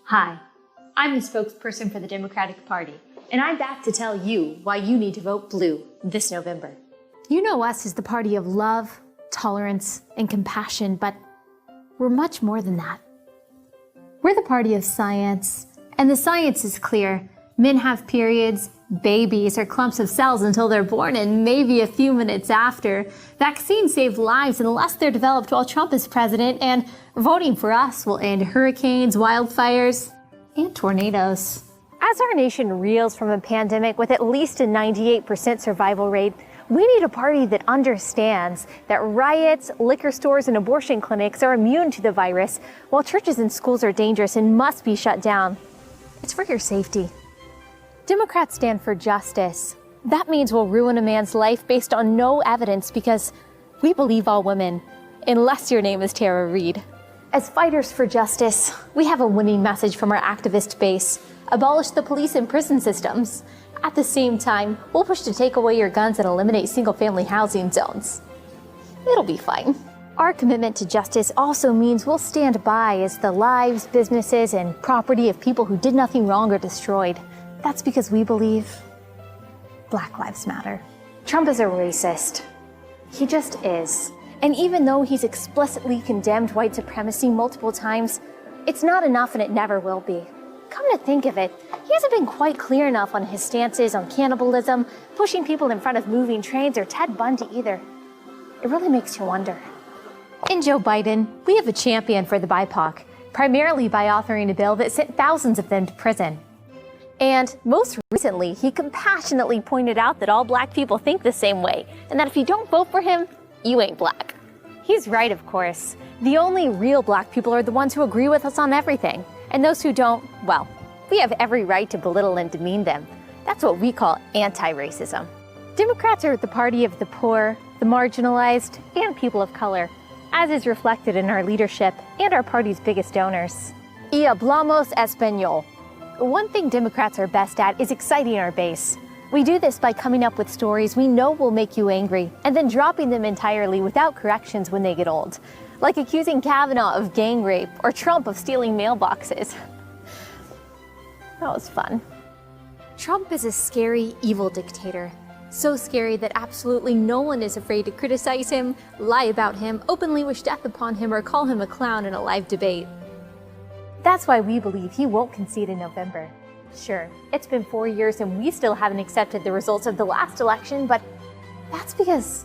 Hi, I'm the spokesperson for the Democratic Party, and I'm back to tell you why you need to vote blue this November. You know us as the party of love, tolerance, and compassion, but we're much more than that. We're the party of science, and the science is clear. Men have periods, babies are clumps of cells until they're born, and maybe a few minutes after. Vaccines save lives unless they're developed while Trump is president, and voting for us will end hurricanes, wildfires, and tornadoes. As our nation reels from a pandemic with at least a 98% survival rate, we need a party that understands that riots, liquor stores, and abortion clinics are immune to the virus, while churches and schools are dangerous and must be shut down. It's for your safety. Democrats stand for justice. That means we'll ruin a man's life based on no evidence because we believe all women, unless your name is Tara Reid. As fighters for justice, we have a winning message from our activist base. Abolish the police and prison systems. At the same time, we'll push to take away your guns and eliminate single-family housing zones. It'll be fine. Our commitment to justice also means we'll stand by as the lives, businesses, and property of people who did nothing wrong are destroyed. That's because we believe Black Lives Matter. Trump is a racist. He just is. And even though he's explicitly condemned white supremacy multiple times, it's not enough and it never will be. Come to think of it, he hasn't been quite clear enough on his stances on cannibalism, pushing people in front of moving trains, or Ted Bundy either. It really makes you wonder. In Joe Biden, we have a champion for the BIPOC, primarily by authoring a bill that sent thousands of them to prison. And most recently, he compassionately pointed out that all Black people think the same way, and that if you don't vote for him, you ain't Black. He's right, of course. The only real Black people are the ones who agree with us on everything. And those who don't, well, we have every right to belittle and demean them. That's what we call anti-racism. Democrats are the party of the poor, the marginalized, and people of color, as is reflected in our leadership and our party's biggest donors. Y hablamos español. One thing Democrats are best at is exciting our base. We do this by coming up with stories we know will make you angry, and then dropping them entirely without corrections when they get old. Like accusing Kavanaugh of gang rape or Trump of stealing mailboxes. That was fun. Trump is a scary, evil dictator. So scary that absolutely no one is afraid to criticize him, lie about him, openly wish death upon him, or call him a clown in a live debate. That's why we believe he won't concede in November. Sure, it's been 4 years and we still haven't accepted the results of the last election, but that's because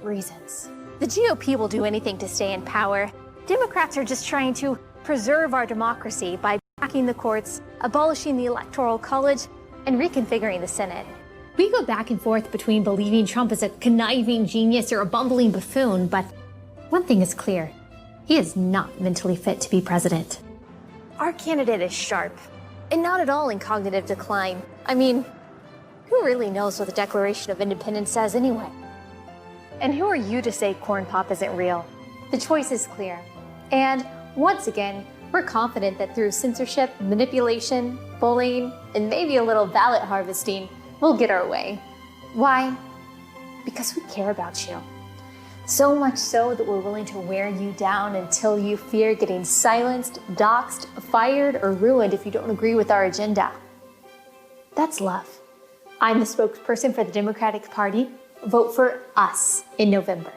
reasons. The GOP will do anything to stay in power. Democrats are just trying to preserve our democracy by backing the courts, abolishing the Electoral College, and reconfiguring the Senate. We go back and forth between believing Trump is a conniving genius or a bumbling buffoon, but one thing is clear. He is not mentally fit to be president. Our candidate is sharp, and not at all in cognitive decline. I mean, who really knows what the Declaration of Independence says anyway? And who are you to say corn pop isn't real? The choice is clear. And once again, we're confident that through censorship, manipulation, bullying, and maybe a little ballot harvesting, we'll get our way. Why? Because we care about you. So much so that we're willing to wear you down until you fear getting silenced, doxxed, fired, or ruined if you don't agree with our agenda. That's love. I'm the spokesperson for the Democratic Party. Vote for us in November.